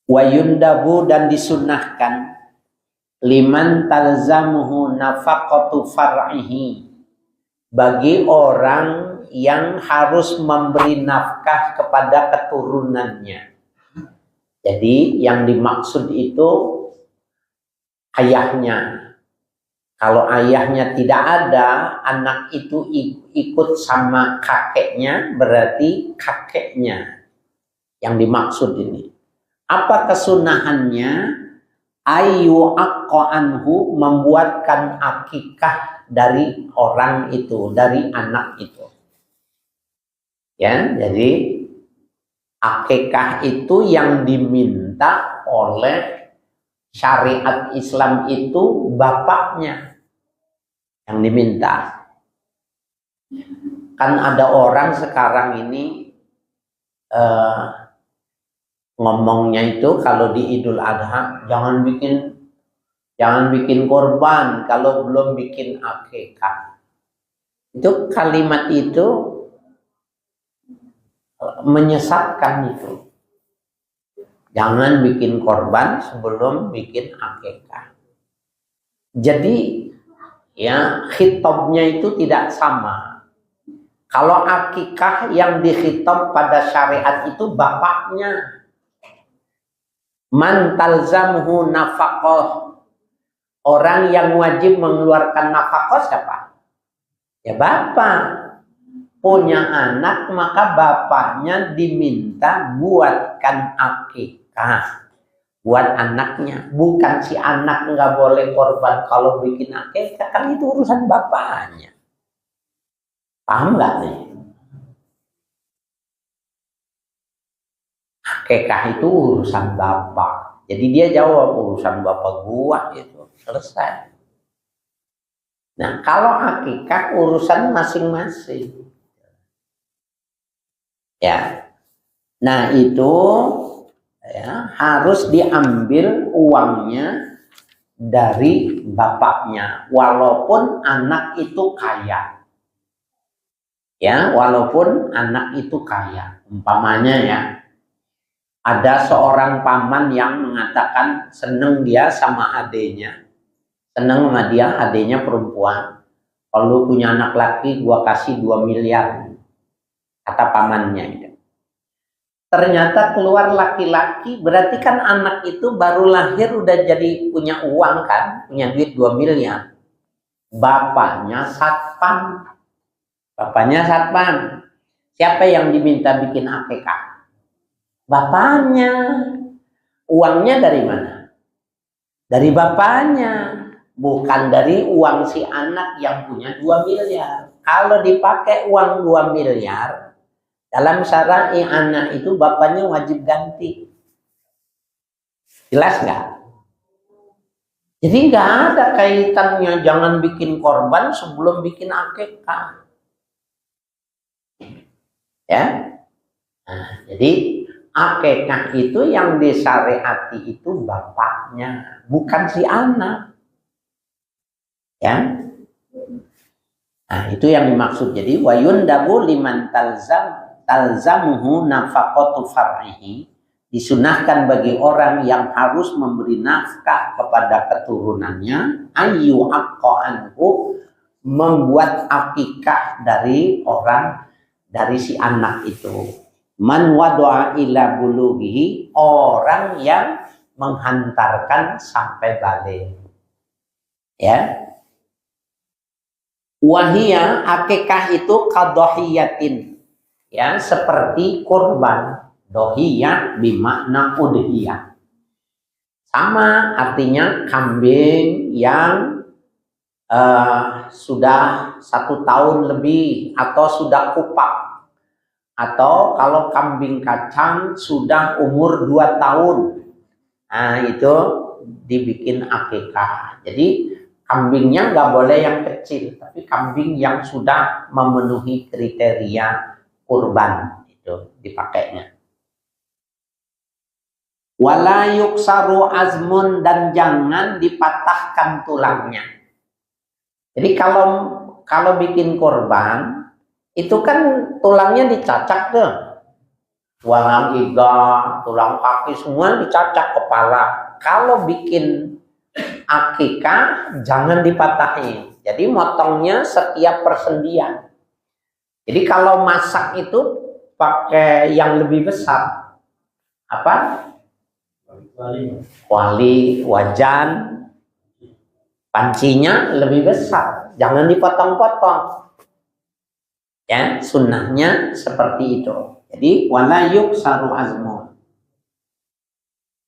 Wa yundabu dan disunnahkan liman talzamuhu nafaqatu far'ihi, bagi orang yang harus memberi nafkah kepada keturunannya. Jadi yang dimaksud itu ayahnya. Kalau ayahnya tidak ada, anak itu ikut sama kakeknya, berarti kakeknya yang dimaksud ini. Apa kesunahannya? Ayu anhu, membuatkan akikah dari orang itu, dari anak itu. Ya, jadi akikah itu yang diminta oleh syariat Islam itu bapaknya yang diminta. Kan ada orang sekarang ini ngomongnya itu kalau di Idul Adha jangan bikin korban kalau belum bikin akikah. Itu kalimat itu menyesatkan itu. Jangan bikin korban sebelum bikin akikah. Jadi ya khitabnya itu tidak sama. Kalau akikah yang dikhitab pada syariat itu bapaknya. Man talzamhu nafaqah, orang yang wajib mengeluarkan nafkah siapa? Ya bapak. Punya anak maka bapaknya diminta buatkan akikah buat anaknya. Bukan si anak nggak boleh korban kalau bikin akikah, kan itu urusan bapaknya. Paham nggak nih? Akikah itu urusan bapak. Jadi dia jawab urusan bapak gua itu selesai. Nah kalau akikah urusan masing-masing. Ya, nah itu ya, harus diambil uangnya dari bapaknya, walaupun anak itu kaya. Ya, walaupun anak itu kaya. Umpamanya ya, ada seorang paman yang mengatakan seneng dia sama adenya, seneng sama dia, adenya perempuan. Kalau punya anak laki, gua kasih 2 miliar. Kata pamannya itu. Ternyata keluar laki-laki, berarti kan anak itu baru lahir udah jadi punya uang kan, punya duit 2 miliar. Bapaknya satpam. Bapaknya satpam. Siapa yang diminta bikin akikah? Bapaknya. Uangnya dari mana? Dari bapaknya. Bukan dari uang si anak yang punya 2 miliar. Kalau dipakai uang 2 miliar, dalam syara'i anak itu bapaknya wajib ganti. Jelas nggak? Jadi nggak ada kaitannya jangan bikin korban sebelum bikin akikah. Ya. Nah, jadi akikah itu yang disyariati itu bapaknya, bukan si anak. Ya. Nah, itu yang dimaksud. Jadi wayundabu liman talzamuhu nafaqatu far'ihi, disunahkan bagi orang yang harus memberi nafkah kepada keturunannya, ayu anhu, membuat akikah dari orang, dari si anak itu. Man wada'a ila bulughihi, orang yang menghantarkan sampai balik. Ya. Wahia, akikah itu kadohiyatin, ya, seperti kurban. Dohiyah bimakna udhiyah. Sama artinya kambing yang sudah 1 tahun lebih atau sudah kupak, atau kalau kambing kacang sudah umur 2 tahun. Nah itu dibikin akikah. Jadi kambingnya nggak boleh yang kecil, tapi kambing yang sudah memenuhi kriteria kurban itu dipakainya. Wala yuksaru azmun, dan jangan dipatahkan tulangnya. Jadi kalau bikin kurban itu kan tulangnya dicacak tuh. tulang iga, tulang kaki semua dicacak kepala. Kalau bikin akikah jangan dipatahin. Jadi motongnya setiap persendian. Jadi kalau masak itu pakai yang lebih besar. Apa? Kuali, wajan, pancinya lebih besar. Jangan dipotong-potong. Ya, sunnahnya seperti itu. Jadi wala yuksaru azmun.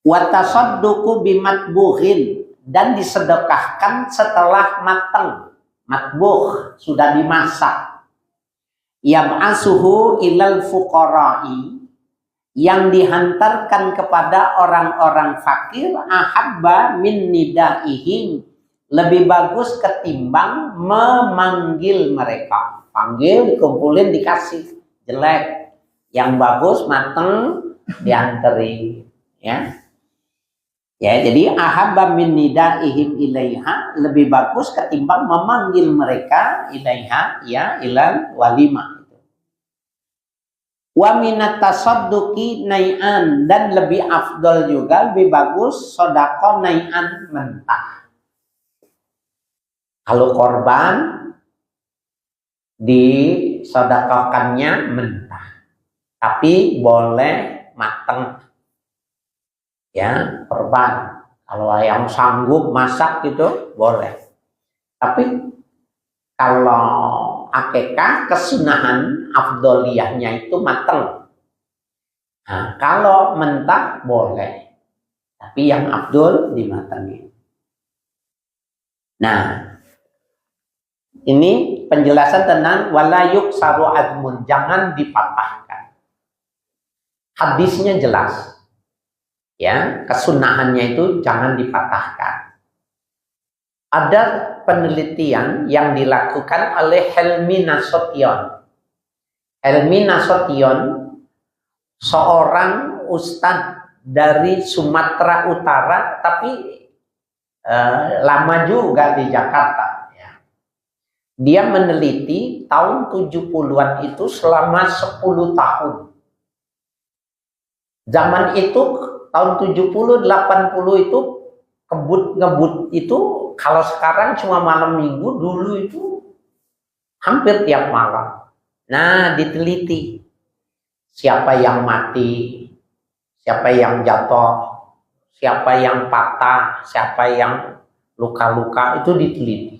Wa tasadduqu bimatbughin, dan disedekahkan setelah matang. Matbuh sudah dimasak. Yab'asuhu ilal fuqara'i, yang dihantarkan kepada orang-orang fakir, ahabba min nidaihim, lebih bagus ketimbang memanggil mereka. Panggil, dikumpulin, dikasih. Jelek. Yang bagus, mateng, dianteri. Ya. Ya, jadi ahabba min nidaihim ilaiha, lebih bagus ketimbang memanggil mereka ilaiha, ya, ilal walimah. Wa minat tasadduqi nai'an, dan lebih afdol juga, lebih bagus sodako nai'an mentah. Kalau korban disodakokannya mentah, tapi boleh mateng. Ya, korban. Kalau yang sanggup masak gitu boleh. Tapi kalau akikah kesunahan afdoliyahnya itu mateng. Nah, kalau mentah boleh, tapi yang afdol dimatengin. Nah, ini penjelasan tentang wala yuksaru azmun, jangan dipatahkan. Hadisnya jelas. Ya, kesunahannya itu jangan dipatahkan. Ada penelitian yang dilakukan oleh Helmi Nasution. Helmi Nasution seorang ustadz dari Sumatera Utara, tapi lama juga di Jakarta. Ya. Dia meneliti tahun 70-an itu selama 10 tahun. Zaman itu tahun 70, 80 itu ngebut itu, kalau sekarang cuma malam minggu, dulu itu hampir tiap malam. Nah, diteliti siapa yang mati, siapa yang jatuh, siapa yang patah, siapa yang luka-luka, itu diteliti.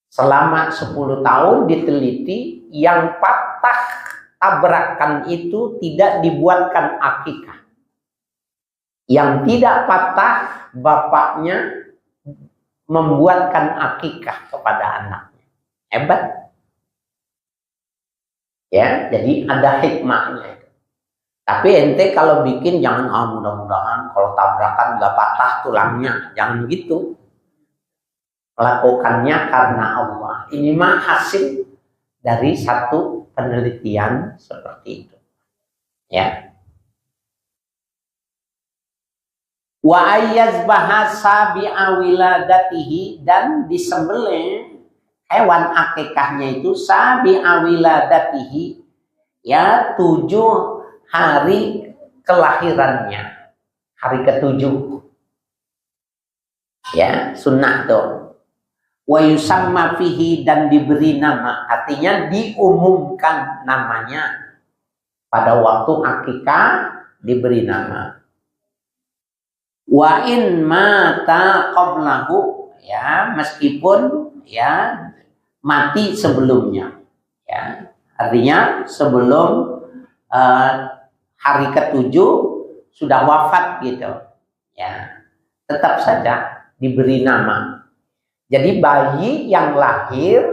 Selama 10 tahun diteliti, yang patah tabrakan itu tidak dibuatkan akikah. Yang tidak patah, bapaknya membuatkan akikah kepada anaknya. Hebat. Ya, jadi ada hikmahnya. Tapi ente kalau bikin jangan, mudah-mudahan kalau tabrakan nggak patah tulangnya, jangan gitu. Lakukannya karena Allah. Ini mah hasil dari satu penelitian seperti itu. Ya. Wa ayyazbaha sabi'a wiladatihi, dan disembelih hewan akikahnya itu sabi'a wiladatihi, ya, 7 hari kelahirannya, hari ke-7. Ya, sunnah tuh. Wa yusamma fihi, dan diberi nama, artinya diumumkan namanya pada waktu akikah, diberi nama. Wa in mata qablahu, ya, meskipun ya mati sebelumnya, ya, artinya sebelum hari ke-7 sudah wafat gitu, ya, tetap saja diberi nama. Jadi bayi yang lahir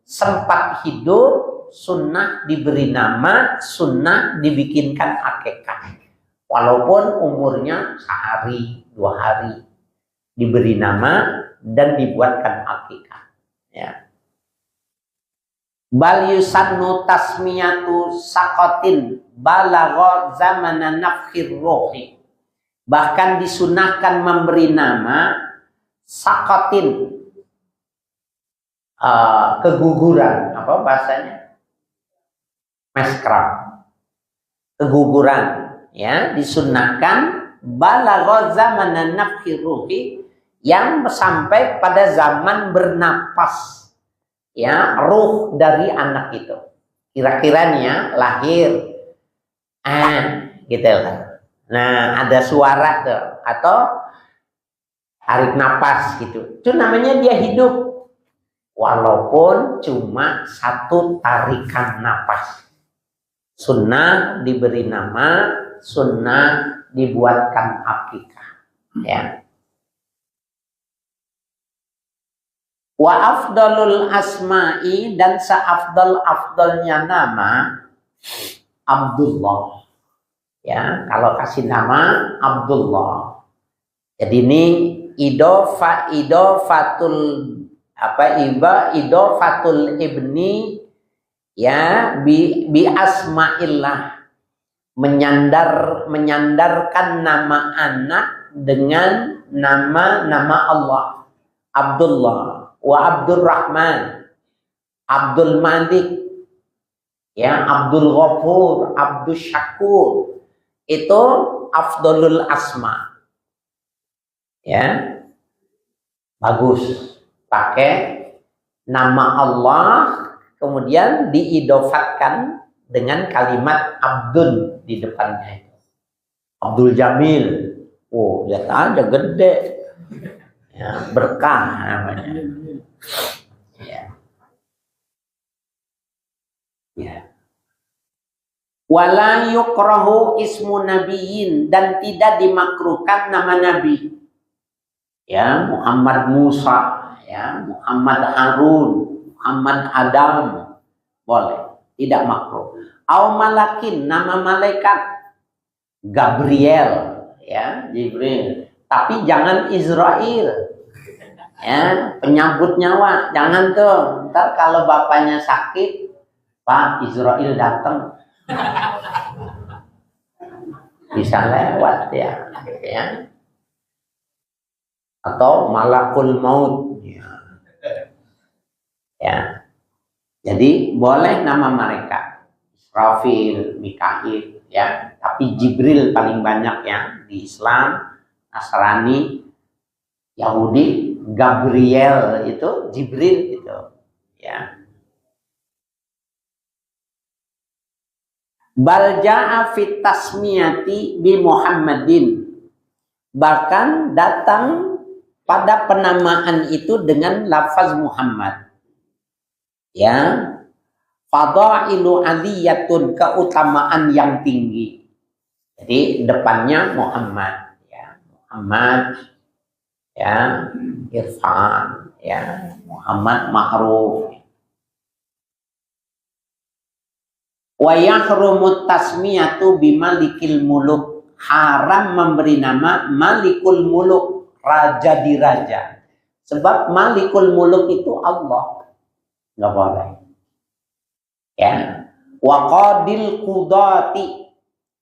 sempat hidup, sunnah diberi nama, sunnah dibikinkan akikah. Walaupun umurnya sehari, 2 hari, diberi nama dan dibuatkan akikah. Ya. Bal yusannu tasmiyatu saqatin balagha zamana nafkhir ruhi. Bahkan disunahkan memberi nama saqatin, keguguran, apa bahasanya? Meskram. keguguran, ya, disunnahkan balagha zamanan nafkhir ruhi, yang sampai pada zaman bernapas, ya, ruh dari anak itu. Kira-kiranya lahir, gitu lah. Nah, ada suara tuh, atau tarik napas gitu. Itu namanya dia hidup, walaupun cuma satu tarikan napas. Sunnah diberi nama, sunnah dibuatkan akikah, ya. Wa afdalul asma'i, dan seafdal-afdalnya nama Abdullah, ya. Kalau kasih nama Abdullah, jadi ini idofatul ibni, ya, bi asma'illah, menyandarkan nama anak dengan nama Allah. Abdullah wa Abdurrahman, Abdul Malik, ya, Abdul Ghafur, Abdul Syakur, itu afdalul asma, ya. Bagus pakai nama Allah kemudian diidofatkan dengan kalimat Abdul di depannya itu. Abdul Jamil, oh, lihat aja gede, ya, berkah namanya, ya. Ya. Wala yukrahu ismu nabiyyin, dan tidak dimakruhkan nama nabi, ya, Muhammad Musa, ya, Muhammad Harun, Muhammad Adam, boleh, tidak makruh. Au malakin, nama malaikat, Gabriel, ya, Jibril, tapi jangan Israel, ya, penyambut nyawa, jangan tuh. Ntar kalau bapaknya sakit, Pak, Israel datang, bisa lewat, ya, ya. Atau malakul maut, ya. Ya. Jadi boleh nama mereka Israfil, Mikail, ya, tapi Jibril paling banyak, ya, di Islam, Nasrani, Yahudi, Gabriel itu Jibril itu, ya. Bal jaa fit tasmiyati bi Muhammadin, bahkan datang pada penamaan itu dengan lafaz Muhammad, ya. Fadailu aliyatun, keutamaan yang tinggi. Jadi depannya Muhammad, ya, Muhammad, ya, Irfan, ya, Muhammad Ma'ruf. Wa yahrumu tasmiyatu bimalikil muluk, haram memberi nama Malikul Muluk, raja di raja. Sebab Malikul Muluk itu Allah, nggak boleh, ya. Wa qadil qudati,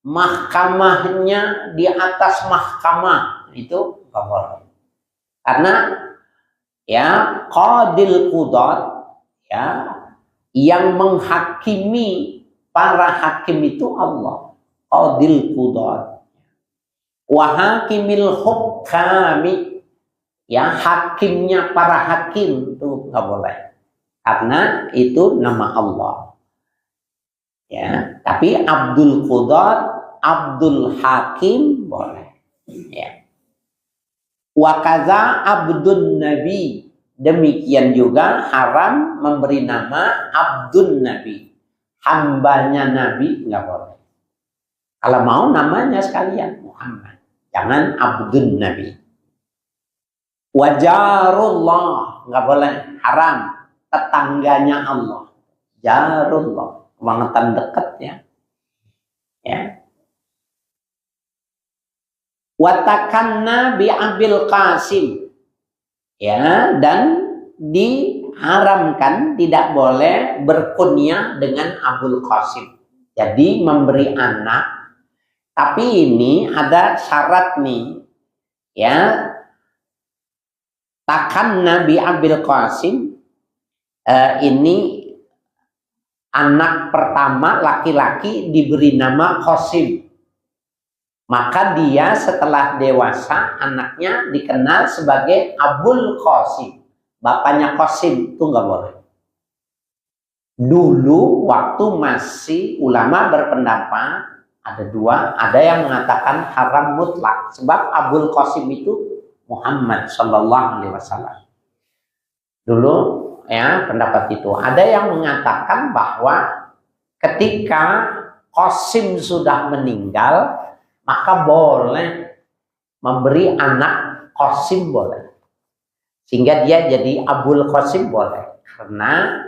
mahkamahnya di atas mahkamah, itu nggak boleh. Karena, ya, qadil qudat, ya, yang menghakimi para hakim itu Allah, qadil qudat. Wa hakimil hukami, ya, hakimnya para hakim itu nggak boleh, karena itu nama Allah, ya. Tapi Abdul Qudat, Abdul Hakim boleh, ya. Wa kaza Abdun Nabi, demikian juga haram memberi nama Abdun Nabi, hambanya Nabi, nggak boleh. Kalau mau namanya sekalian Muhammad, jangan Abdun Nabi. Wajarullah, nggak boleh, haram, tetangganya Allah, jarullah, kebangetan dekat, ya, ya. Watakanna bi Abil Qasim, ya, dan diharamkan, tidak boleh berkunyah dengan Abul Qasim. Jadi memberi anak, tapi ini ada syarat nih, ya. Takanna bi Abil Qasim, ini Anak pertama laki-laki diberi nama Qasim. Maka dia setelah dewasa anaknya dikenal sebagai Abul Qasim. Bapaknya Qasim itu nggak boleh. Dulu waktu masih ulama berpendapat ada dua, ada yang mengatakan haram mutlak sebab Abul Qasim itu Muhammad Shallallahu Alaihi Wasallam. Dulu ya pendapat itu. Ada yang mengatakan bahwa ketika Qasim sudah meninggal maka boleh memberi anak Qasim boleh, sehingga dia jadi Abul Qasim boleh karena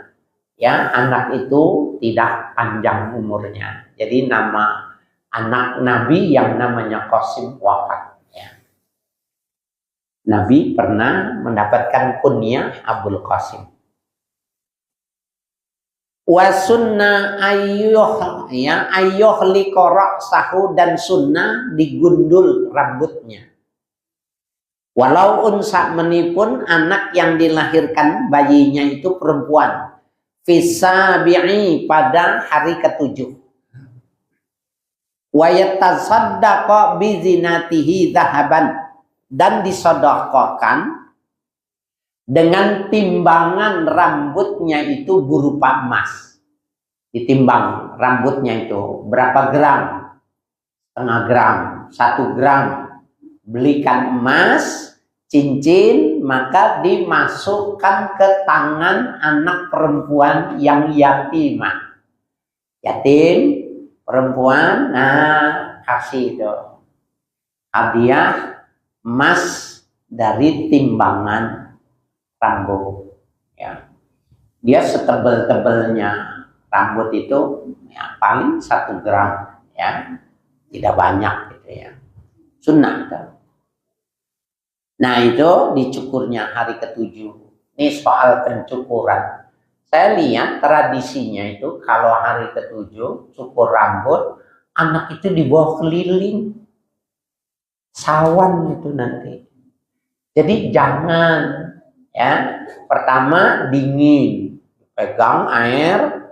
ya anak itu tidak panjang umurnya. Jadi nama anak Nabi yang namanya Qasim wafat ya. Nabi pernah mendapatkan kunyah Abul Qasim. Wasunna ayyuh liqara sahu, dan sunnah digundul rambutnya. Walau unsa menipun anak yang dilahirkan bayinya itu perempuan. Fisabi'i pada hari ketujuh. Wa yatasaddaqa bizinatihi zahaban, dan disedekahkan dengan timbangan rambutnya itu berupa emas. Ditimbang rambutnya itu berapa gram, setengah gram, 1 gram. Belikan emas, cincin, maka dimasukkan ke tangan anak perempuan yang yatimah. Yatim, perempuan, nah kasih itu hadiah emas dari timbangan rambut ya. Dia setebel-tebelnya rambut itu ya paling 1 gram ya, tidak banyak gitu ya, sunnah itu. Nah itu dicukurnya hari ketujuh. Ini soal pencukuran. Saya lihat tradisinya itu kalau hari ketujuh cukur rambut, anak itu dibawa keliling sawan itu nanti. Jadi jangan ya, pertama dingin, pegang air,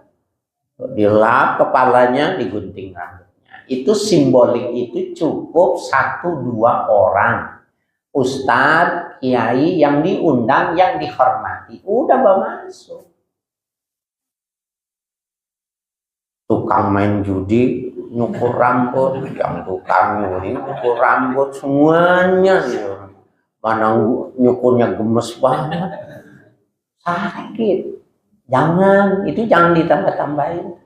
dilap kepalanya, digunting rambutnya. Itu simbolik, itu cukup 1-2 orang, ustadz, kiai yang diundang, yang dihormati, udah masuk. Tukang main judi nyukur rambut, yang tukang nyuri nyukur rambut, semuanya gitu. Mana nyukurnya gemes banget, sakit. Jangan, itu jangan ditambah-tambahin.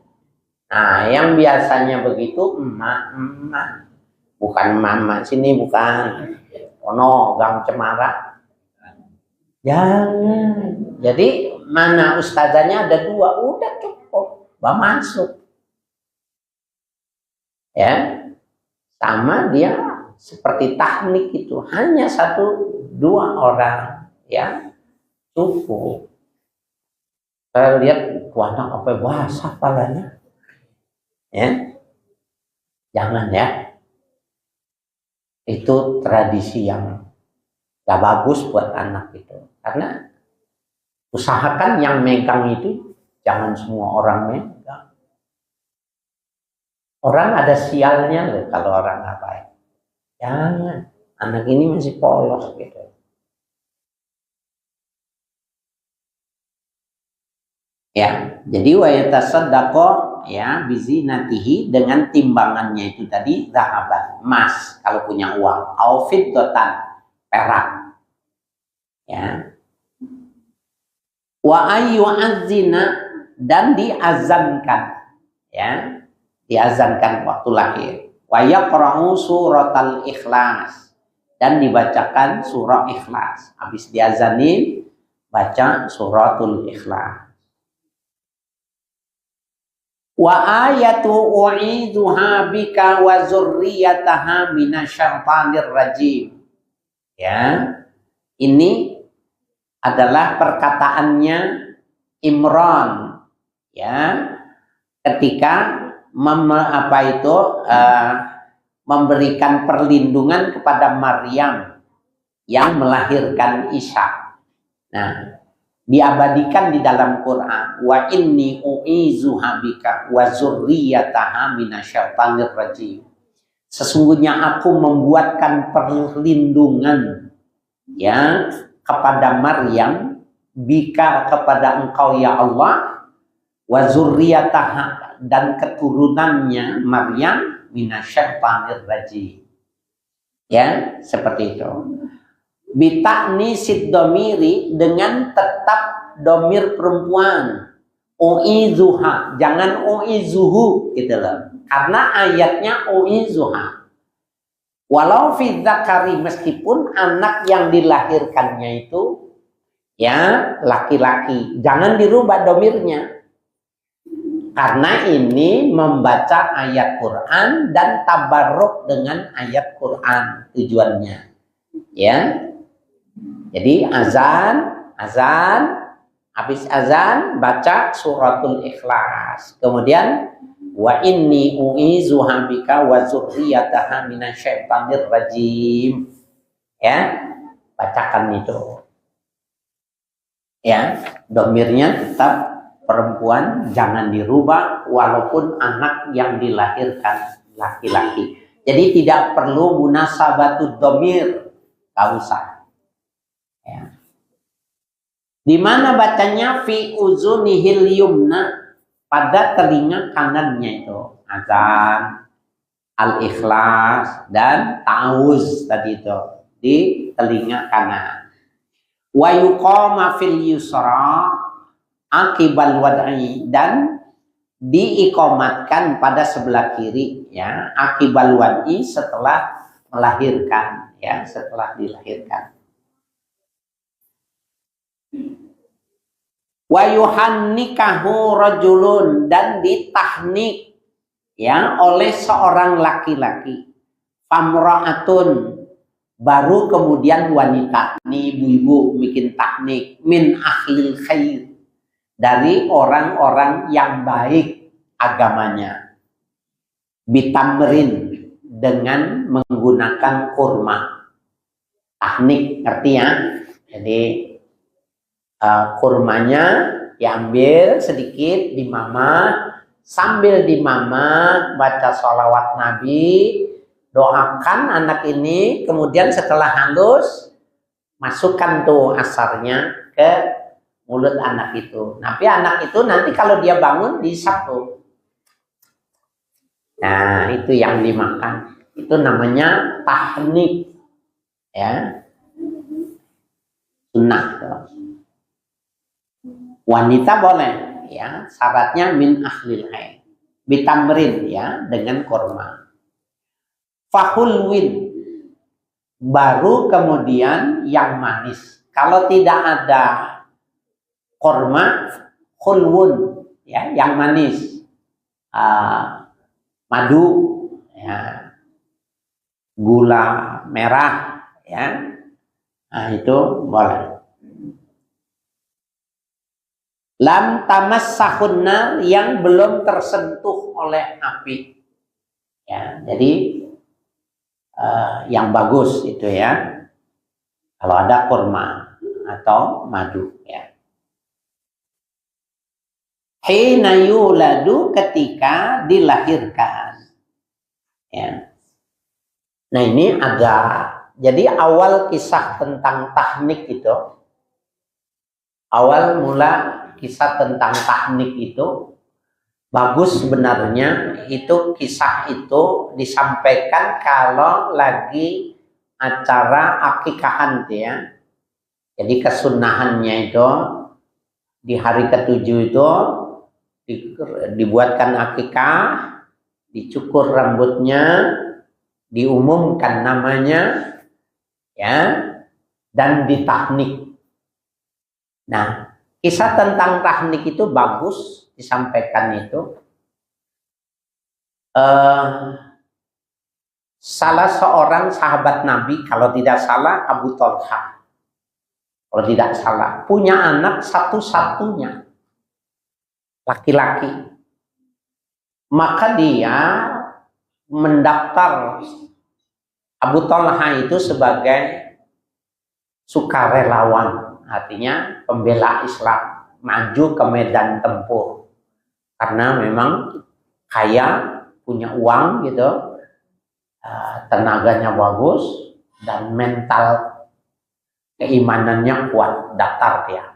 Nah, yang biasanya begitu emak-emak, bukan mama sini, bukan ono Gang Cemara. Jangan. Jadi mana ustazanya ada 2, udah cukup, masuk. Ya, sama dia. Seperti teknik itu hanya 1-2 orang ya cukup. Saya lihat anak apa basah palanya ya, jangan ya, itu tradisi yang gak bagus buat anak itu. Karena usahakan yang megang itu jangan semua orang megang. Orang ada sialnya loh kalau orang nggak baik. Jangan, anak ini masih polos gitu. Ya, jadi wa yatasaddaqo ya bizinatihi, dengan timbangannya itu tadi zahaban, emas kalau punya uang, au fiddatan, perak. Ya. Wa ayyu'azzina, dan diazankan. Ya. Diazankan waktu lahir. Wa yaqra'u suratal ikhlas, dan dibacakan surah ikhlas. Habis diazanin baca suratul ikhlas. Wa ayatu u'idzuha bika wa zurriyataha minasyaitonir rajim. Ya. Ini adalah perkataannya Imran ya, ketika memberikan perlindungan kepada Maryam yang melahirkan Isa. Nah, diabadikan di dalam Quran, wa inni u'izuha bika wa zurriyataha minasyaitonir rajim. Sesungguhnya aku membuatkan perlindungan ya kepada Maryam, bika kepada engkau ya Allah, wa zurriyataha dan keturunannya Maryam minasyaitonir rajim. Ya, seperti itu. Bitakni siddomiri dengan tetap domir perempuan. U'izuha, jangan u'izuhu gitu loh. Karena ayatnya u'izuha. Walau fi dzakari, meskipun anak yang dilahirkannya itu ya laki-laki, jangan dirubah domirnya. Karena ini membaca ayat Quran dan tabarruk dengan ayat Quran tujuannya. Ya. Jadi habis azan baca suratul Ikhlas. Kemudian wa inni u'izuha bika wa zurriyataha minasyaitonir rajim. Ya, bacakan itu. Ya, domirnya tetap perempuan, jangan dirubah walaupun anak yang dilahirkan laki-laki. Jadi tidak perlu munasabatud domir, enggak usah. Ya. Di mana bacanya fi uzunihil yumna, pada telinga kanannya itu azan, al-ikhlas dan ta'awuz tadi itu di telinga kanan. Wa yuqama fil yusra akibal wad'i, dan diikomatkan pada sebelah kiri ya, akibal wad'i setelah melahirkan ya, setelah dilahirkan. Wa yuhannikahu rajulun, dan ditahnik ya oleh seorang laki-laki. Famra'atun, baru kemudian wanita. Ini ibu-ibu bikin tahnik min ahlil khair, dari orang-orang yang baik agamanya. Bitamrin, dengan menggunakan kurma. Tahnik, ngerti ya? Jadi kurmanya diambil sedikit, dimamah, sambil dimamah baca sholawat Nabi, doakan anak ini, kemudian setelah halus masukkan tuh asarnya ke mulut anak itu. Tapi anak itu nanti kalau dia bangun dihisap tuh. Nah, itu yang dimakan. Itu namanya tahnik ya, sunnah tuh. Wanita boleh ya, syaratnya min ahlil haid, bitamrin ya, dengan kurma. Fahulwin, baru kemudian yang manis. Kalau tidak ada kurma, khulwun ya, yang manis. Madu ya, gula merah ya. Nah, itu boleh. Lam tamassahun nar, yang belum tersentuh oleh api ya. Jadi yang bagus itu ya, kalau ada kurma atau madu ya. Hina yuladu, ketika dilahirkan ya. Nah, ini agak, jadi awal kisah tentang tahnik itu, awal mula kisah tentang tahnik itu bagus sebenarnya. Itu kisah itu disampaikan kalau lagi acara akikahan ya. Jadi kesunahannya itu di hari ke-7 itu dibuatkan akikah, dicukur rambutnya, diumumkan namanya ya, dan ditahnik. Nah, kisah tentang tahnik itu bagus disampaikan itu. Salah seorang sahabat Nabi, kalau tidak salah Abu Thalha, kalau tidak salah, punya anak satu-satunya laki-laki. Maka dia mendaftar Abu Thalha itu sebagai sukarelawan artinya pembela Islam, maju ke medan tempur. Karena memang kaya, punya uang gitu, tenaganya bagus, dan mental keimanannya kuat, datar dia.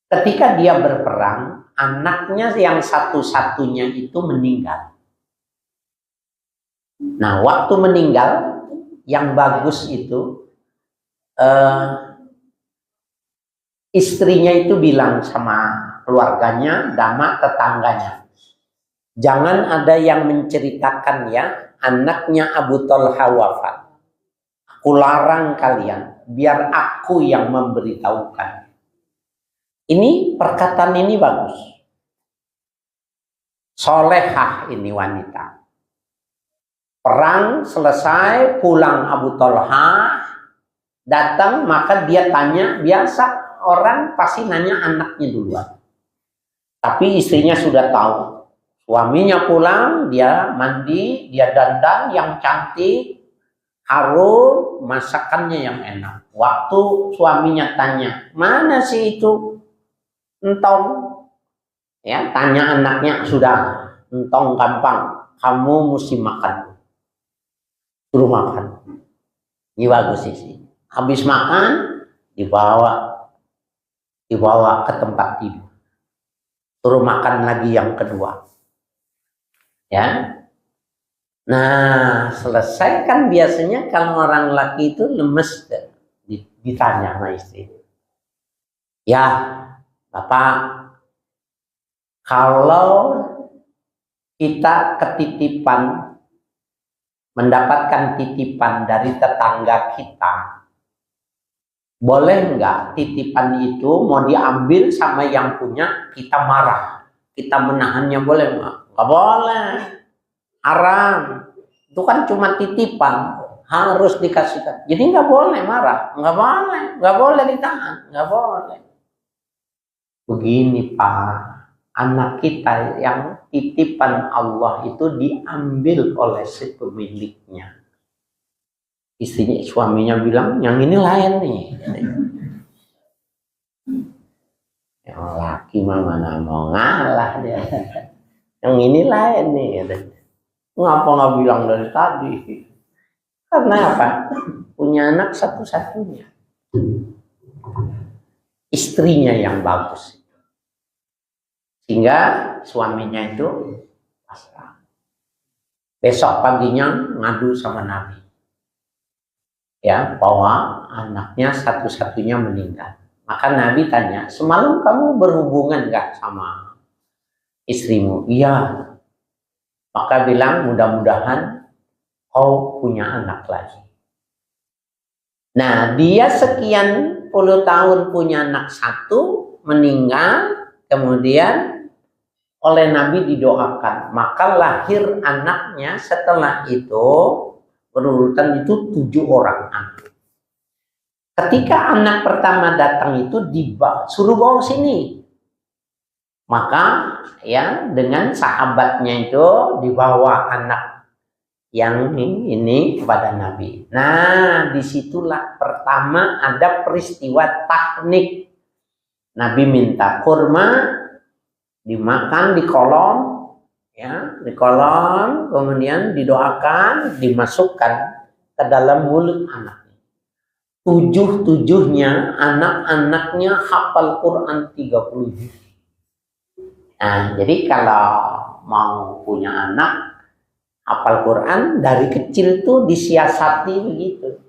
Ketika dia berperang, anaknya yang satu-satunya itu meninggal. Nah, waktu meninggal, yang bagus itu, istrinya itu bilang sama keluarganya, sama tetangganya, jangan ada yang menceritakan ya, anaknya Abu Talha wafat. Aku larang kalian, biar aku yang memberitahukan. Ini perkataan ini bagus. Solehah ini wanita. Perang selesai, pulang Abu Talha, datang, maka dia tanya, biasa orang pasti nanya anaknya duluan. Tapi istrinya sudah tahu. Suaminya pulang, dia mandi, dia dandan yang cantik, harum, masakannya yang enak. Waktu suaminya tanya, mana sih itu entong? Ya, tanya anaknya, sudah, entong gampang, kamu mesti makan. Suruh makan. Ini bagus sih. Habis makan, dibawa ke tempat tidur. Suruh makan lagi yang kedua. Ya. Nah, selesai kan biasanya kalau orang laki itu lemes, ditanya sama istri. Ya, Bapak, kalau kita ketitipan, mendapatkan titipan dari tetangga kita, boleh nggak titipan itu mau diambil sama yang punya, kita marah, kita menahannya, boleh nggak? Nggak boleh, haram. Itu kan cuma titipan, harus dikasihkan. Jadi nggak boleh marah, nggak boleh ditahan, nggak boleh. Begini Pak, anak kita yang titipan Allah itu diambil oleh si pemiliknya. Istrinya, suaminya bilang, yang ini lain nih. Yang laki mah mana mau ngalah dia. Yang ini lain nih. Ngapa nggak bilang dari tadi? Karena apa? Punya anak satu-satunya. Istrinya yang bagus. Sehingga suaminya itu pasrah. Besok paginya ngadu sama Nabi. Ya, bahwa anaknya satu-satunya meninggal. Maka Nabi tanya, semalam kamu berhubungan gak sama istrimu? Iya. Maka bilang, mudah-mudahan kau punya anak lagi. Nah, dia sekian puluh tahun punya anak satu, meninggal, kemudian oleh Nabi didoakan. Maka lahir anaknya setelah itu, berurutan itu 7 orang anak. Ketika anak pertama datang itu suruh bawa sini. Maka ya dengan sahabatnya itu dibawa anak yang ini kepada Nabi. Nah, disitulah pertama ada peristiwa taknik. Nabi minta kurma, dimakan di kolom, ya, di kolom, kemudian didoakan, dimasukkan ke dalam mulut anaknya. 7-7-nya anak-anaknya hafal Quran 30 juz. Nah, jadi kalau mau punya anak hafal Quran dari kecil tuh disiasati begitu.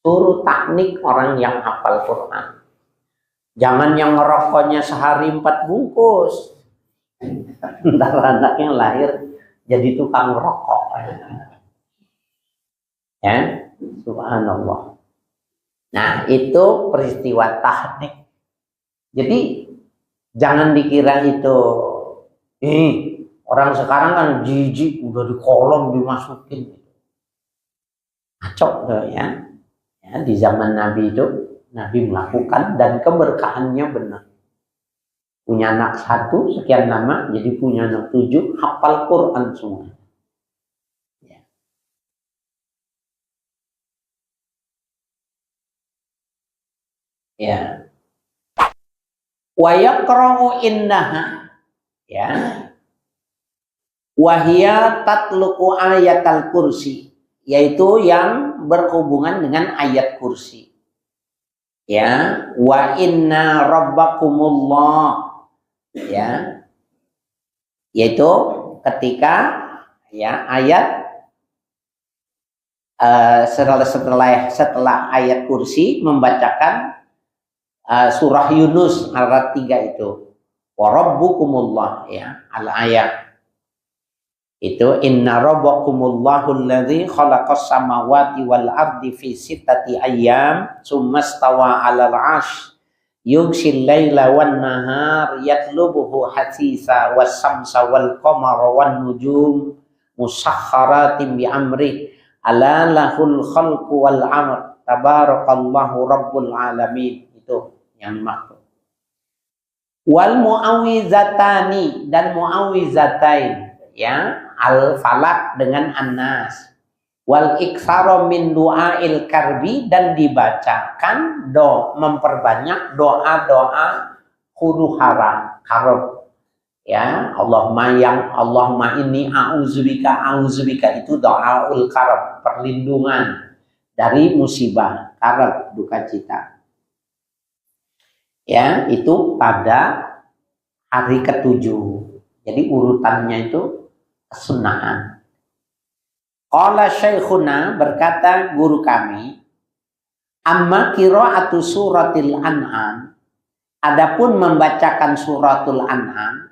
Suruh taknik orang yang hafal Quran. Jangan yang ngerokoknya sehari 4 bungkus. Ntar anaknya lahir jadi tukang rokok. Ya, subhanallah. Nah, itu peristiwa tahnik. Jadi jangan dikira itu orang sekarang kan jijik udah di kolom dimasukin. Acok ya. Ya, di zaman Nabi itu Nabi melakukan dan keberkahannya benar. Punya anak 1 sekian lama, jadi punya anak 7, hafal Quran semua. Ya. Ya. Wa yaqra'u innaha, ya. Wahia tatluqu ayatal kursi, yaitu yang berhubungan dengan ayat kursi. Ya, wa inna rabbakumullah, ya. Yaitu ketika ya ayat setelah ayat kursi membacakan surah Yunus ayat 3 itu, wa rabbukumullah, ya, al ayat itu inna rabbakumullahu alladzi khalaqas samawati wal ardi fi sittati ayyam tsumma stawa 'alal 'arsy yughshil laila wan nahar yatlubuhu hasisa was samsa wal qamara wan nujum musakhkharatin bi amri ala lahul khalqu wal amr tabarakallahu rabbul alamin. Itu yang dimaksud. Wal muawwizatani dan muawwizatain, ya, al-falaq dengan an-nas. Wal iksaro min du'ail karbi, dan dibacakan memperbanyak doa-doa huru hara karab, ya. Allahumma inni a'udzubika itu doaul karab, perlindungan dari musibah, karab, duka cita. Ya, itu pada hari ke-7. Jadi urutannya itu kesunahan. Qala syekhuna, berkata guru kami, amma qira'atu suratil an'am, adapun membacakan suratul an'am,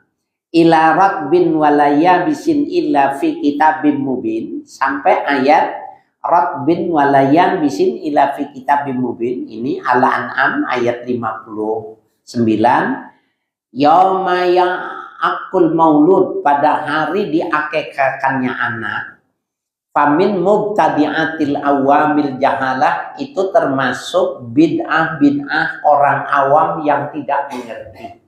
ila ratbin walayabisin illa fi kitabim mubin, sampai ayat ratbin walayabisin illa fi kitabim mubin. Ini Al-An'am ayat 59. Yauma ya'akul maulud, pada hari diakekakannya anak. Famin mubtadi'atil awamil jahalah, itu termasuk bid'ah orang awam yang tidak mengerti.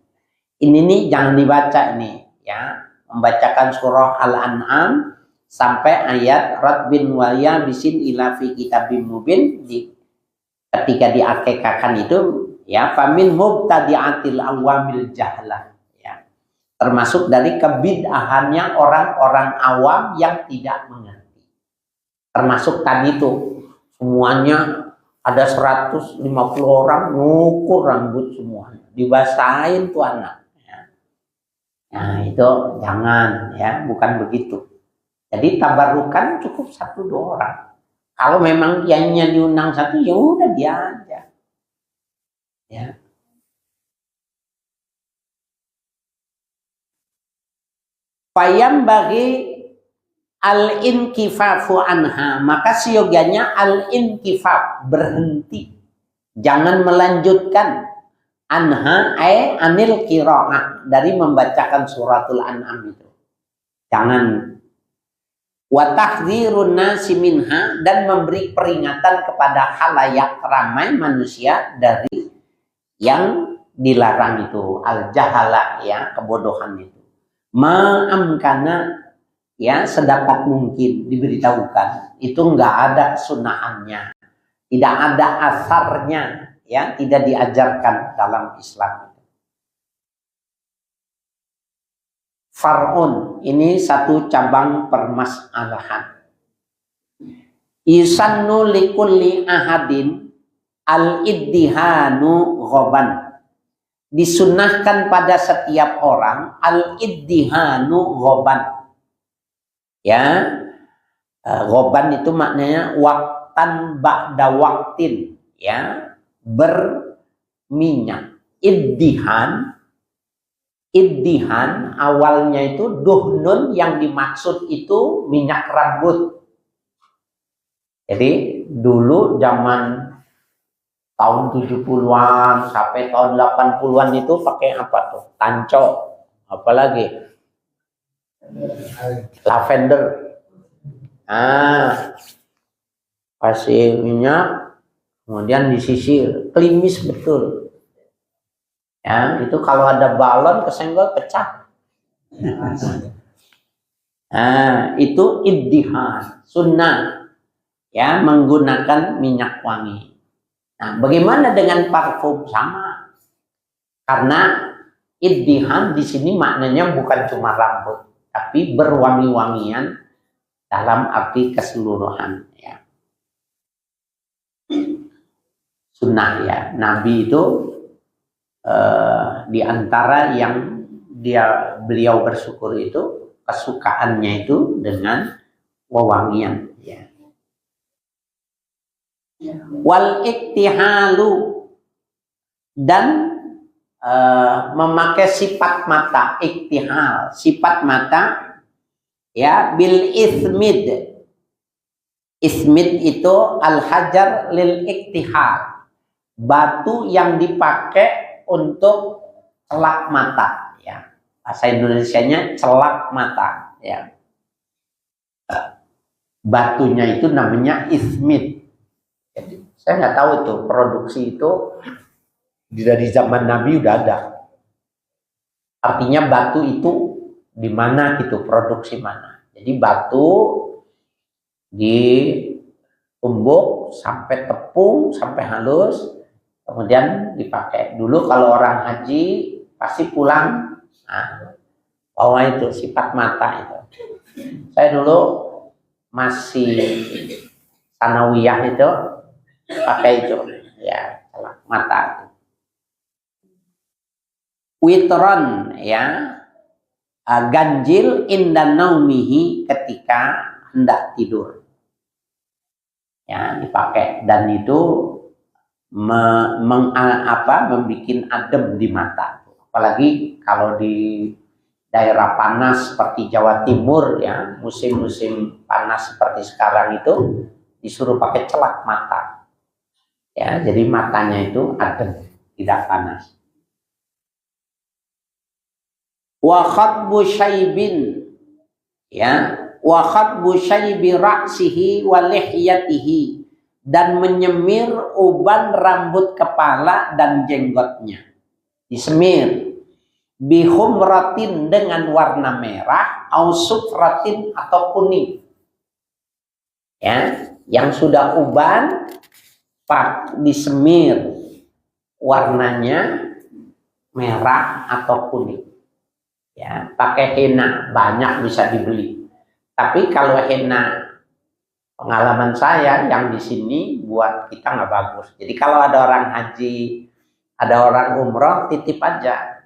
Ini nih jangan dibaca ini, ya. Membacakan surah Al-An'am sampai ayat radbin waya bisin ila fi kitabim mubin, ketika diakekakan itu, ya, famin mubtadi'atil awamil jahalah, ya. Termasuk dari kebid'ahannya orang-orang awam yang tidak mengerti. Termasuk tadi itu semuanya ada 150 orang ngukur rambut semuanya, dibasahin tuh anak, ya. Nah itu jangan, ya, bukan begitu. Jadi tabarukan cukup 1-2 orang. Kalau memang kiainya diundang 1, ya udah dia aja, ya. Payam bagi al-inkifafu anha, maka siogianya al-inkifaf, berhenti, jangan melanjutkan, anha anil qiraah, dari membacakan suratul an'am itu, jangan. Wa tahdzirun nasi minha, dan memberi peringatan kepada khalayak ramai manusia dari yang dilarang itu, al-jahalah, ya, kebodohan itu. Ma'amkana, ya, sedapat mungkin diberitahukan, itu enggak ada kesunahannya, tidak ada asarnya, ya, tidak diajarkan dalam Islam. Far'un, ini satu cabang permasalahan. Isannu likulli ahadin al-iddihanu ghoban, disunahkan pada setiap orang al-iddihanu ghoban, ya. Ghoban itu maknanya waktan ba'da waktin, ya, berminyak. Iddihan awalnya itu duhnun, yang dimaksud itu minyak rambut. Jadi dulu zaman tahun 70-an sampai tahun 80-an itu pakai apa tuh? Tanco, apalagi lavender. Kasih minyak, kemudian disisir, klimis betul. Ya, itu kalau ada balon kesenggol pecah. Itu iddihan, sunnah, ya, menggunakan minyak wangi. Nah, bagaimana dengan parfum? Sama. Karena iddiham di sini maknanya bukan cuma rambut, tapi berwangi-wangian dalam arti keseluruhan. Ya. Sunnah ya. Nabi itu di antara yang beliau bersyukur itu kesukaannya itu dengan wewangian. Ya. Wal iktihalu dan memakai sifat mata, iktihal, sifat mata ya, bil ismid. Ismid itu al hajar lil iktihal, batu yang dipakai untuk celak mata ya. Bahasa Indonesianya celak mata ya. Batunya itu namanya ismid. Jadi, saya nggak tahu itu produksi itu dari zaman Nabi udah ada. Artinya batu itu di mana gitu, produksi mana. Jadi batu ditumbuk sampai tepung, sampai halus, kemudian dipakai. Dulu kalau orang haji pasti pulang, nah, bawa itu sifat mata itu. Saya dulu masih sanawiyah itu pakai itu ya, mata. Witron ya, ganjil inda naumihi, ketika hendak tidur ya dipakai, dan itu membuat adem di mata, apalagi kalau di daerah panas seperti Jawa Timur ya, musim-musim panas seperti sekarang itu disuruh pakai celak mata ya, jadi matanya itu adem, tidak panas. Wa khatbu syaibin ya, wa khatbu syaibi ra'sihi wa lihyatihi, dan menyemir uban rambut kepala dan jenggotnya, disemir. Bihumratin, dengan warna merah, au sufratin, atau kuning ya, yang sudah uban pak disemir warnanya merah atau kuning ya, pakai henna, banyak bisa dibeli. Tapi kalau henna, pengalaman saya yang di sini buat kita nggak bagus. Jadi kalau ada orang haji, ada orang umroh, titip aja.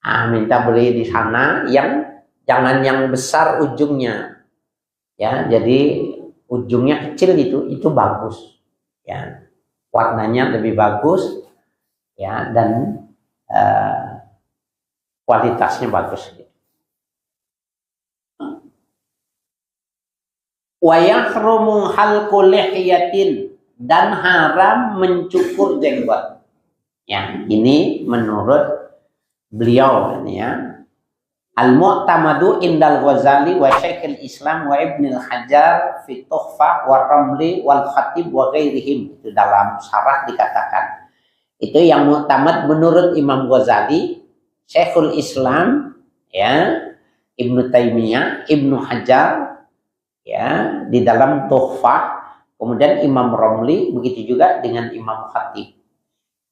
Minta beli di sana, yang jangan yang besar ujungnya ya, jadi ujungnya kecil, itu bagus ya, warnanya lebih bagus ya, dan kualitasnya bagus. Wa yahrumu halqu lihyatin, dan haram mencukur jenggot ya, ini menurut beliau ini ya. Al-Mu'tamadu indal Ghazali wa Syekhul Islam wa Ibnul Hajar fi Tuhfah wa Ramli wal Khatib wa ghairihim, itu dalam syarah dikatakan. Itu yang mu'tamad menurut Imam Ghazali, Syekhul Islam ya, Ibnu Taimiyah, Ibnu Hajar ya di dalam Tuhfah, kemudian Imam Ramli, begitu juga dengan Imam Khatib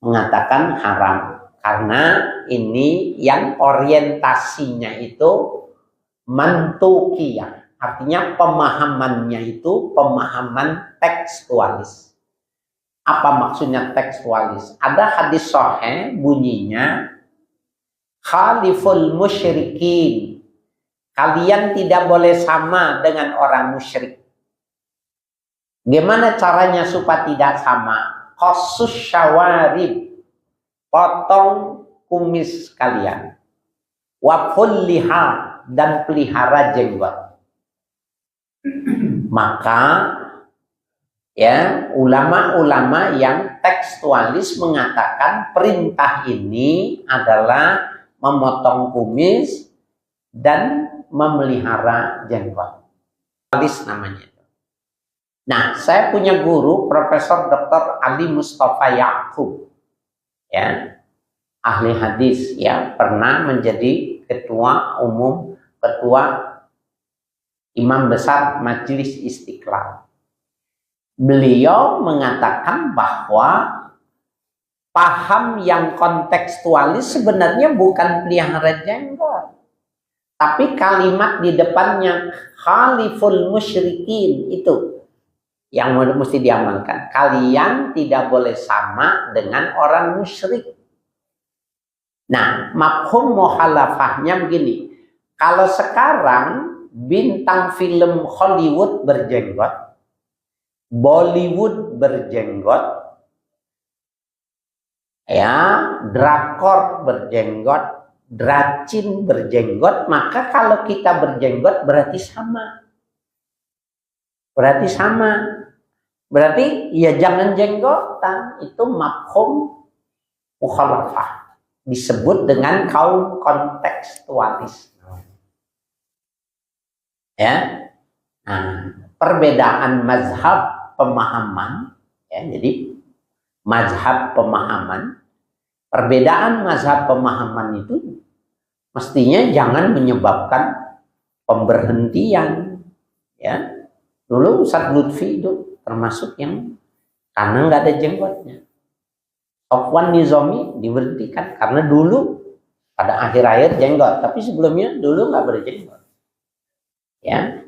mengatakan haram. Karena ini yang orientasinya itu mantukiyah, artinya pemahamannya itu pemahaman tekstualis. Apa maksudnya tekstualis? Ada hadis sahih bunyinya, khaliful musyrikin, kalian tidak boleh sama dengan orang musyrik. Gimana caranya supaya tidak sama? Qasus syawarib, potong kumis kalian. Waful liha, dan pelihara jenggot. Maka ya, ulama-ulama yang tekstualis mengatakan perintah ini adalah memotong kumis dan memelihara jenggot. Tekstualis namanya. Nah, saya punya guru Profesor Dr. Ali Mustafa Ya'qub ya, ahli hadis ya, pernah menjadi ketua Imam Besar Majelis Istiqlal. beliau mengatakan bahwa paham yang kontekstualis sebenarnya bukan pelihara jenggot, tapi kalimat di depannya khaliful musyrikin itu yang mesti diamalkan. Kalian tidak boleh sama dengan orang musyrik. Nah, mafhum mukhalafahnya begini. Kalau sekarang bintang film Hollywood berjenggot, Bollywood berjenggot, ya, drakor berjenggot, dracin berjenggot, maka kalau kita berjenggot berarti sama. Berarti sama. Berarti ya jangan jenggotan. Itu mafhum mukhalafah. Disebut dengan kaum kontekstualis. Ya. Nah, perbedaan mazhab pemahaman, ya, jadi mazhab pemahaman, perbedaan mazhab pemahaman itu mestinya jangan menyebabkan pemberhentian, ya. Dulu Ustadz Lutfi itu termasuk yang karena nggak ada jenggotnya. Sofwan Nizomi diberhentikan karena dulu pada akhir-akhir jenggot, tapi sebelumnya dulu nggak berjenggot. Ya,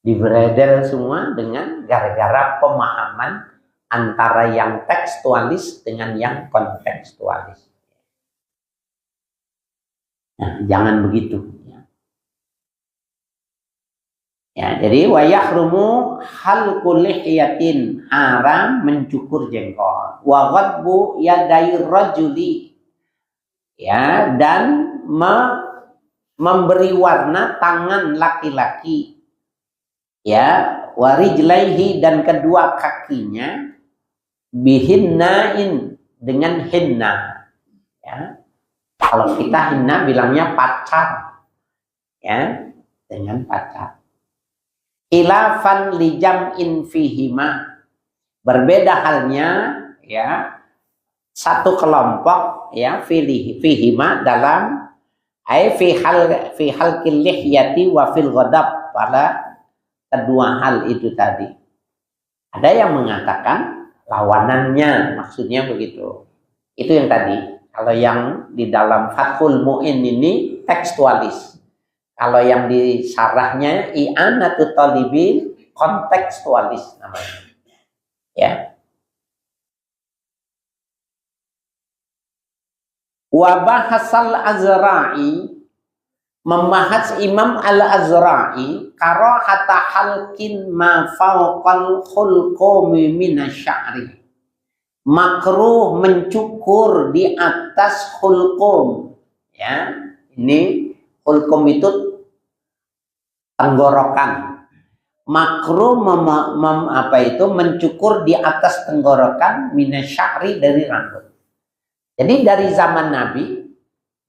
diberedel semua dengan gara-gara pemahaman antara yang tekstualis dengan yang kontekstualis. Nah, jangan begitu. Ya, jadi wa yahrumu halqul lihyatin, haram mencukur jenggot. Wa ghadbu yadai rajuli, ya, dan memberi warna tangan laki-laki, ya, wa rijlaihi, dan kedua kakinya, bihinnain, dengan hinna, ya. Kalau kita hinna bilangnya pacar, ya, dengan pacar. Khilafan lijam'in fihima, berbeda halnya, ya, satu kelompok, ya, fihima dalam fi halqil lihyati wa fil ghadab, pada kedua hal itu tadi. Ada yang mengatakan lawanannya, maksudnya begitu. Itu yang tadi. Kalau yang di dalam Fathul Mu'in ini tekstualis. Kalau yang di syarahnya I'anatul Talibin kontekstualis namanya. Ya. Wa bahasal Azra'i, membahas Imam Al-Azra'i karahata halqin ma fawqal khulqumi minasy'ari. Makruh mencukur di atas khulqum. Ya, ini khulqum itu tenggorokan. Makruh mencukur di atas tenggorokan minasy'ari, dari rambut. Jadi dari zaman Nabi,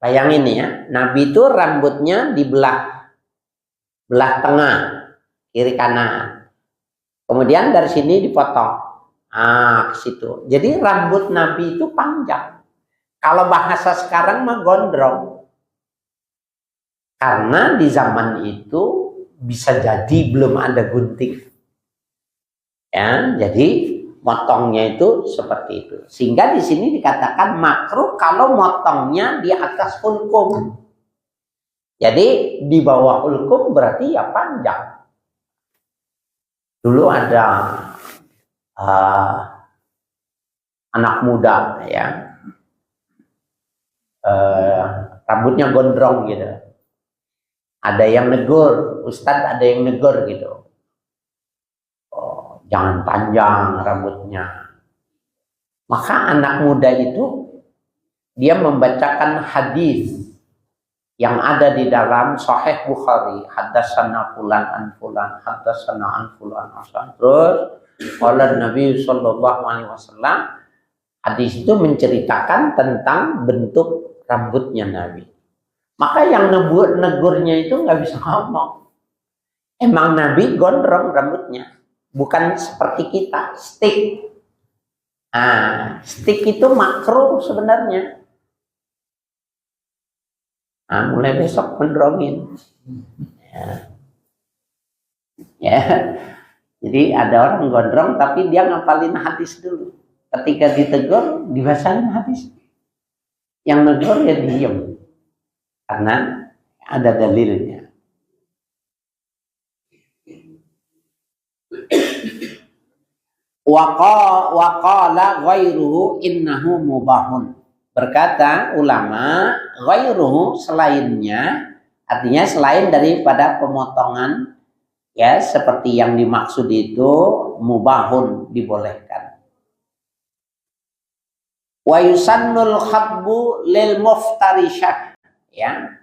bayangin ya, Nabi itu rambutnya dibelah tengah, kiri kanan. Kemudian dari sini dipotong, ke situ. Jadi rambut Nabi itu panjang. Kalau bahasa sekarang mah gondrong. Karena di zaman itu bisa jadi belum ada gunting. Ya, jadi motongnya itu seperti itu. Sehingga di sini dikatakan makruh kalau motongnya di atas hulkum. Jadi di bawah hulkum berarti ya panjang. Dulu ada anak muda, ya, rambutnya gondrong gitu. Ada yang negur, Ustadz ada yang negur gitu. Jangan panjang rambutnya. Maka anak muda itu dia membacakan hadis yang ada di dalam Sahih Bukhari, haddatsana fulan an fulan, haddatsana an fulan asan. Terus qala Nabi sallallahu alaihi wasallam, hadis itu menceritakan tentang bentuk rambutnya Nabi. Maka yang negurnya itu nggak bisa ngomong. Emang Nabi gondrong rambutnya. Bukan seperti kita, stick. Nah, stick itu makruh sebenarnya. Nah, mulai besok gondrongin. Ya. Jadi ada orang gondrong tapi dia ngapalin hadis dulu. Ketika ditegur, dibacain hadis. Yang negur ya diem. Karena ada dalilnya. Waqala ghairuhu innahu mubahun. Berkata ulama, ghairuhu selainnya, artinya selain daripada pemotongan, ya seperti yang dimaksud itu mubahun, dibolehkan. Wa yusannul khatbu lil muftarishah, ya.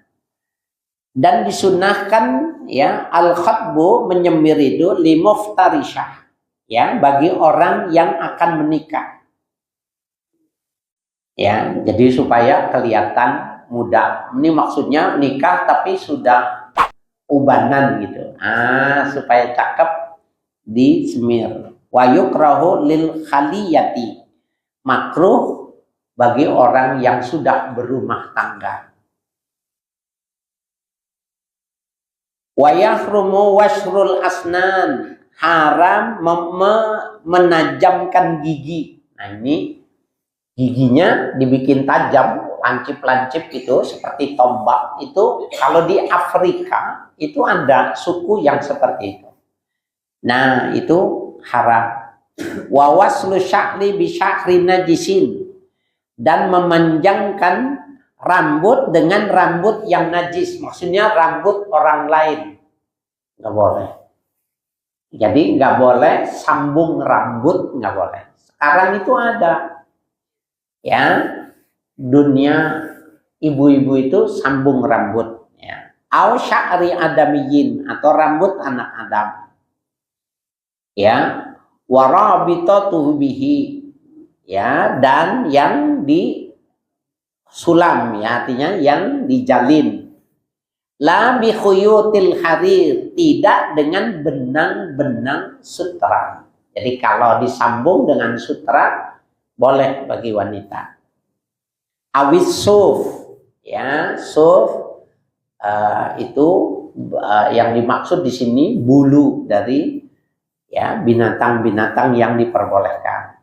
Dan disunahkan ya al khatbu menyemir itu li muftarishah, ya, bagi orang yang akan menikah. Ya, jadi supaya kelihatan muda. Ini maksudnya nikah tapi sudah ubanan gitu. Supaya cakep disemir. Wa yukrahu lil khaliyati. Makruh bagi orang yang sudah berumah tangga. Wa yahrumu washrul asnan. Haram menajamkan gigi. Nah ini giginya dibikin tajam, lancip-lancip itu seperti tombak. Itu kalau di Afrika itu ada suku yang seperti itu. Nah itu haram. Wa waslu sya'li bi sya'ri najisin, dan memanjangkan rambut dengan rambut yang najis. Maksudnya rambut orang lain. Nggak boleh. Jadi nggak boleh sambung rambut, nggak boleh. Sekarang itu ada, ya, dunia ibu-ibu itu sambung rambut, ya. Au sya'ri adamiyin, atau rambut anak Adam, ya. Warabitatuhu bihi, ya, dan yang disulam, ya, artinya yang dijalin. La bi khuyutil harir, tidak dengan benang-benang sutra. Jadi kalau disambung dengan sutra boleh bagi wanita. Awis suf, ya, suf itu yang dimaksud di sini bulu dari, ya, binatang-binatang yang diperbolehkan.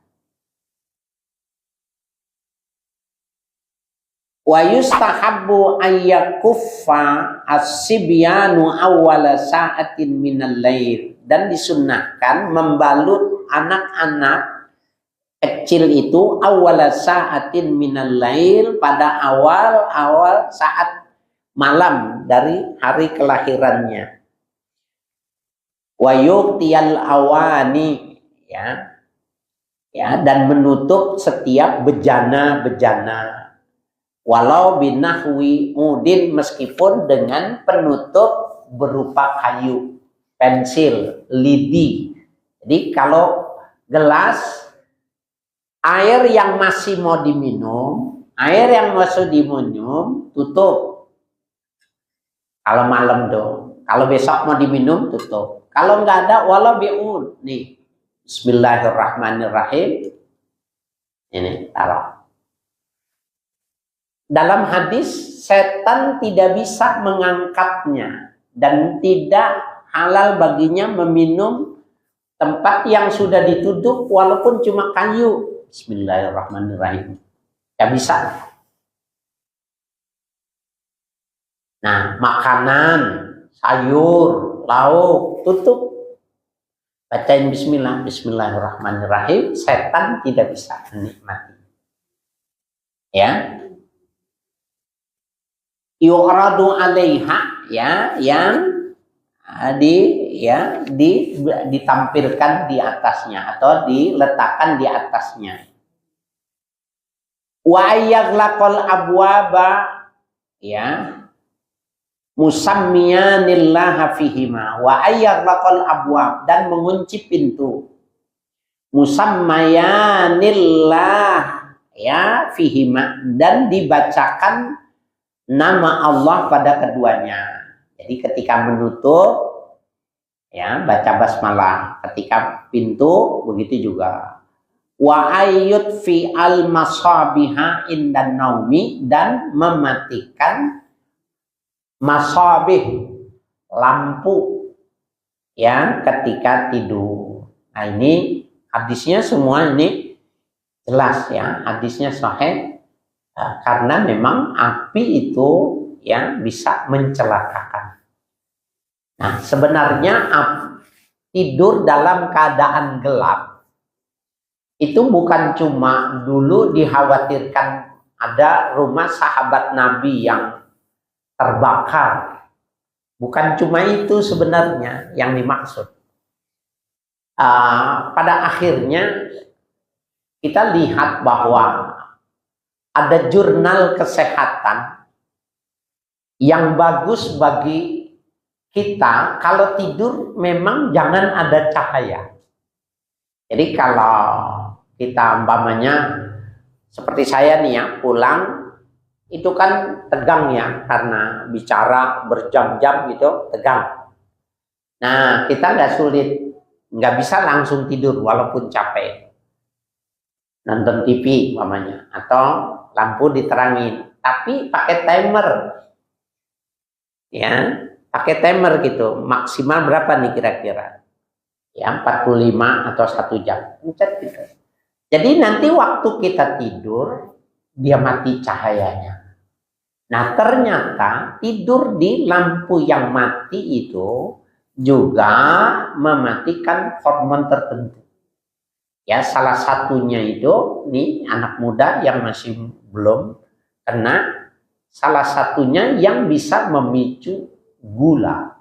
Wa yustahabbu ayyakuffa as-sibyanu awwala sa'atin minal lail, dan disunnahkan membalut anak-anak kecil itu awwala sa'atin minal lail, pada awal saat malam dari hari kelahirannya. Wa yuqtiyal awani, ya, dan menutup setiap bejana-bejana. Walau binahwi udin, meskipun dengan penutup berupa kayu, pensil, lidi. Jadi kalau gelas air yang masih mau diminum, air yang masih diminum, tutup. Kalau malam dong. Kalau besok mau diminum, tutup. Kalau nggak ada, walau bi'ud. Nih, bismillahirrahmanirrahim. Ini, taruh. Dalam hadis, setan tidak bisa mengangkatnya dan tidak halal baginya meminum tempat yang sudah ditutup walaupun cuma kayu. Bismillahirrahmanirrahim. Tidak bisa. Nah, makanan, sayur, lauk, tutup. Bacain bismillah, bismillahirrahmanirrahim, setan tidak bisa menikmati. Ya. Yu'radu 'alaiha, ya, yang ditampilkan di atasnya atau diletakkan di atasnya. Wa yaghlaqal abwaba, ya, musammiyanillaha fihima. Wa yaghlaqal abwab, dan mengunci pintu. Musammayanillah, ya, fihima, dan dibacakan nama Allah pada keduanya. Jadi ketika menutup, ya, baca basmalah. Ketika pintu, begitu juga. Wa ayyut fi al masabiha indan naumi, dan mematikan masabih, lampu, ya ketika tidur. Nah ini hadisnya semua ini jelas ya, hadisnya sahih karena memang api itu ya bisa mencelakakan. Nah sebenarnya tidur dalam keadaan gelap itu bukan cuma dulu dikhawatirkan ada rumah sahabat Nabi yang terbakar. Bukan cuma itu sebenarnya yang dimaksud. Pada akhirnya kita lihat bahwa ada jurnal kesehatan yang bagus bagi kita kalau tidur memang jangan ada cahaya. Jadi kalau kita umpamanya seperti saya nih ya pulang itu kan tegang ya karena bicara berjam-jam gitu tegang. Nah kita nggak bisa langsung tidur walaupun capek. Nonton TV umpamanya atau lampu diterangin, tapi pakai timer ya, pakai timer gitu, maksimal berapa nih kira-kira ya 45 atau 1 jam gitu. Jadi nanti waktu kita tidur dia mati cahayanya. Nah ternyata tidur di lampu yang mati itu juga mematikan hormon tertentu. Ya salah satunya itu nih anak muda yang masih belum kena, salah satunya yang bisa memicu gula.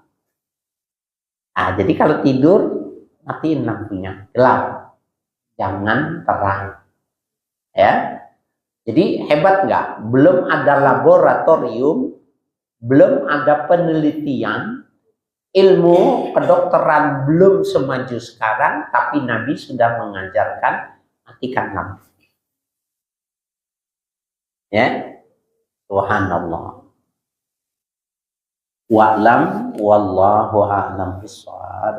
Nah jadi kalau tidur matiin lampunya, gelap, jangan terang. Ya, jadi hebat nggak? Belum ada laboratorium, belum ada penelitian, ilmu kedokteran belum semaju sekarang, tapi Nabi sudah mengajarkan matikan lampu. Ya, subhanallah. Wa'lam wallahu a'lam bishawab.